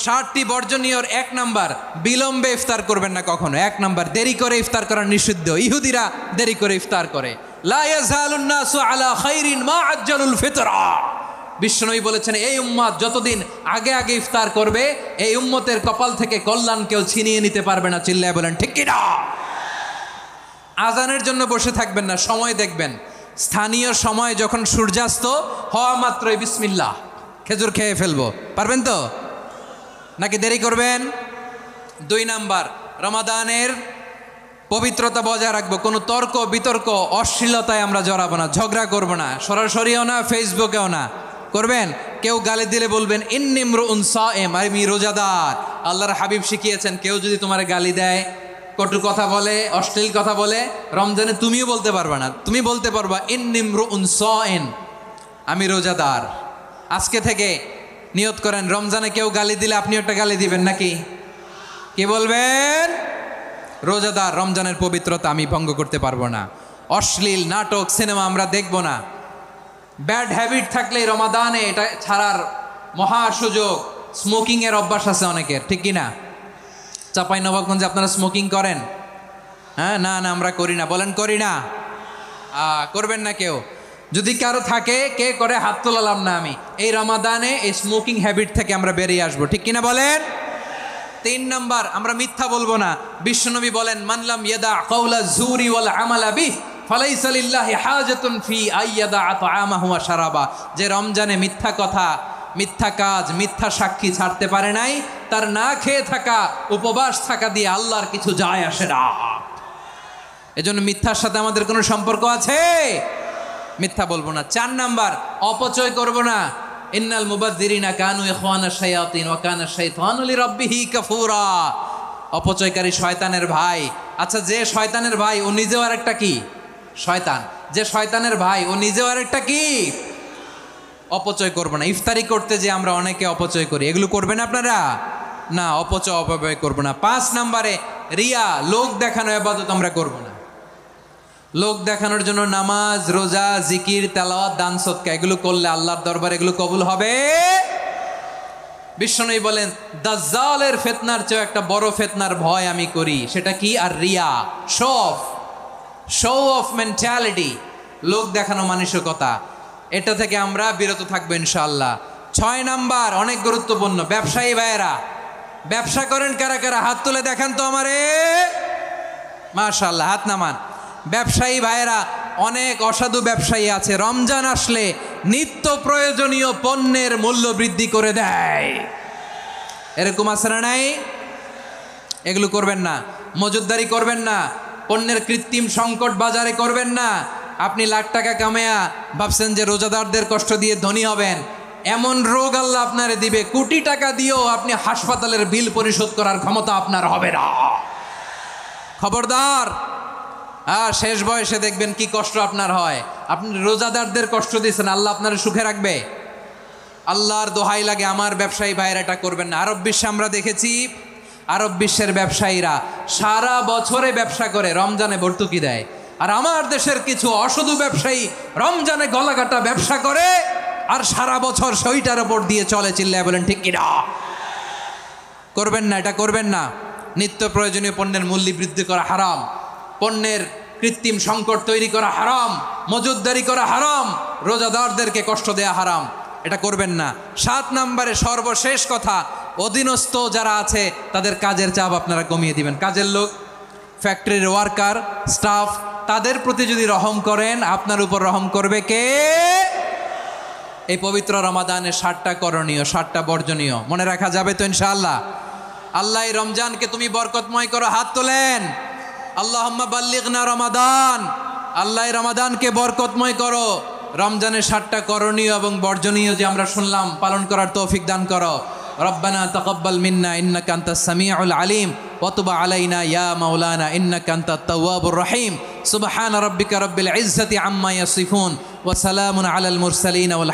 60টি বর্জনীয়র 1 number, বিলম্বে ইফতার করবেন না কখনো। 1 নাম্বার, দেরি করে ইফতার করা নিষিদ্ধ। ইহুদিরা দেরি করে ইফতার করে। লা ইয়াজালুন নাসু আলা খাইরিন মা আজ্জালুল ফিতরা। বিশ্বনবী বলেছেন, এই উম্মত যতদিন আগে আগে ইফতার করবে, এই উম্মতের কপাল থেকে কল্যাণ কেউ ছিনিয়ে নিতে পারবে না। চিল্লায় বলেন ঠিক কি না? আজানের জন্য বসে থাকবেন না, সময় দেখবেন। স্থানীয় সময় যখন সূর্যাস্ত হওয়া মাত্রই বিসমিল্লাহ, খেজুর খেয়ে ফেলবো। পারবেন তো নাকি দেরি করবেন? 2 নাম্বার, রমাদানের পবিত্রতা বজায় রাখবো। কোনো তর্ক বিতর্ক অশ্লীলতায় আমরা জড়াবো না, ঝগড়া করবো না, সরাসরিও না, ফেসবুকেও না। করবেন? কেউ গালি দিলে বলবেন ইন্নী ইমরুউন সায়েম, আমি রোজাদার। আল্লাহর হাবিব শিখিয়েছেন, কেউ যদি তোমার গালি দেয়, কটু কথা বলে, অশ্লীল কথা বলে, রমজানে তুমিও বলতে পারবা না। তুমি বলতে পারবা ইন্নী ইমরুউন সায়েম, আমি রোজাদার। আজকে থেকে নিয়ত করেন, রমজানে কেউ গালি দিলে আপনি একটা গালি দিবেন নাকি? কি বলবেন? রোজাদার, রমজানের পবিত্রতা আমি ভঙ্গ করতে পারবো না। অশ্লীল নাটক সিনেমা আমরা দেখব না। ব্যাড হ্যাবিট থাকলে রমাদানে এটা ছাড়ার মহা সুযোগ। স্মোকিং এর অভ্যাস আছে অনেকের, ঠিক কি না? চাঁপাইনবাবগঞ্জে আপনারা স্মোকিং করেন? হ্যাঁ, না না আমরা করি না। বলেন করি না? করবেন না কেউ? যদি কারো থাকে, কে করে হাত তোলালাম না আমি। এই রমাদানে এই স্মোকিং হ্যাবিট থেকে আমরা বেরিয়ে আসবো, ঠিক কিনা বলেন? 3 নাম্বার, আমরা মিথ্যা বলবো না। বিশ্বনবী বলেন, মানলাম ইয়াদা কাওলা যুরি ওয়াল আমালা বিহ ফালাইসা লিল্লাহি হাজাতুন ফি আইয়াদা তাআমাহু ওয়া শারাবা। যে রমজানে মিথ্যা কথা, মিথ্যা কাজ, মিথ্যা সাক্ষী ছাড়তে পারে নাই, তার না খেয়ে থাকা, উপবাস থাকা দিয়ে আল্লাহর কিছু যায় আসে না। এজন্য মিথ্যার সাথে আমাদের কোনো সম্পর্ক আছে? মিথ্যা বলবো না। 4 নাম্বার, অপচয় করব না। ইন্নাল মুবাযযিরিনা কানু ইখওয়ানাশ শায়াতিন ওয়া কানা শাইতানু লিরাব্বিহি কাফুরা। অপচয়কারী শয়তানের ভাই। আচ্ছা, যে শয়তানের ভাই ও নিজেও আরেকটা কি? শয়তান। যে শয়তানের ভাই ও নিজেও আরেকটা কি? অপচয় করব না। ইফতারি করতে যে আমরা অনেকে অপচয় করি, এগুলো করবেন আপনারা? না, অপব্যয় করব না। 5 নাম্বারে, রিয়া, লোক দেখানো ইবাদত আমরা করব না। লোক দেখানোর জন্য নামাজ, রোজা, জিকির, তেলাওয়াত, দান, সদকা এগুলো করলে আল্লাহর দরবারে এগুলো কবুল হবে। বিশ্বনবী বলেন, দাজ্জালের ফিতনার চেয়ে একটা বড় ফিতনার ভয় আমি করি। সেটা কি? আর রিয়া, শো অফ মেন্টালিটি, লোক দেখানো মানসিকতা। এটা থেকে আমরা বিরত থাকবো ইনশাআল্লাহ। 6 নাম্বার, অনেক গুরুত্বপূর্ণ। ব্যবসায়ী ভাইয়েরা, ব্যবসা করেন কারা কারা? হাত তুলে দেখান তো আমারে। মাশাআল্লাহ, হাত নামান। ব্যবসায়ী ভাইয়েরা, অনেক অসাধু ব্যবসায়ী আছে, রমজান আসলে নিত্য প্রয়োজনীয় পণ্যের মূল্য বৃদ্ধি করে দেয়। এরকম আছে না নাই? এগুলো করবেন না। মজুদদারি করবেন না। পণ্যের কৃত্রিম সংকট বাজারে করবেন না। আপনি লাখ টাকা কামায়া ভাবছেন যে রোজাদারদের কষ্ট দিয়ে ধনী হবেন। এমন রোগ আল্লাহ আপনারে দিবে, কোটি টাকা দিয়েও আপনি হাসপাতালের বিল পরিশোধ করার ক্ষমতা আপনার হবে না। খবরদার। শেষ বয়সে দেখবেন কি কষ্ট আপনার হয়। আপনি রোজাদারদের কষ্ট দিয়েছেন, আল্লাহ আপনার সুখে রাখবে? আল্লাহর দোহাই লাগে, আমার ব্যবসায়ী ভাইয়েরা এটা করবেন না। আরব বিশ্বে আমরা দেখেছি, আরব বিশ্বের ব্যবসায়ীরা সারা বছরে ব্যবসা করে, রমজানে ভর্তুকি দেয়। আর আমার দেশের কিছু অসাধু ব্যবসায়ী রমজানে গলাকাটা ব্যবসা করে আর সারা বছর সেইটার ওপর দিয়ে চলে। চিল্লায় বলেন ঠিক কিনা? করবেন না, এটা করবেন না। নিত্য প্রয়োজনীয় পণ্যের মূল্য বৃদ্ধি করা হারাম। পণ্যের কৃত্রিম সংকট তৈরি করা হারাম। মজুদদারি করা হারাম। রোজাদারদেরকে কষ্ট দেয়া হারাম। এটা করবেন না। 7 নাম্বারে, সর্বশেষ কথা, অধীনস্থ যারা আছে তাদের কাজের চাপ আপনারা কমিয়ে দিবেন। কাজের লোক, ফ্যাক্টরির ওয়ার্কার, স্টাফ, তাদের প্রতি যদি রহম করেন, আপনার উপর রহম করবে কে? এই পবিত্র রমাদানের 7টা করণীয়, 7টা বর্জনীয় মনে রাখা যাবে তো ইনশাআল্লাহ? আল্লাহ এই রমজানকে তুমি বরকতময় করো। হাত তোলেন। আল্লাহুম্মা বাল্লিগনা রমাদান। আল্লাহ রমাদানকে বরকতময় করো। রমজানের 7টা করণীয় এবং বর্জনীয় যে আমরা শুনলাম, পালন করার তৌফিক দান করো। রব্বানা তাকাব্বাল মিন্না ইন্নাকা আনতাস সামিউল আলিম ওয়া তুব আলাইনা ইয়া মাওলানা ইন্নাকা আনতাত তাওয়াবুর রহিম। সুবহানা রাব্বিকা রাব্বিল ইজ্জাতি আম্মা ইয়াসিফুন ওয়া সালামুন আলাল মুরসালিন ওয়াল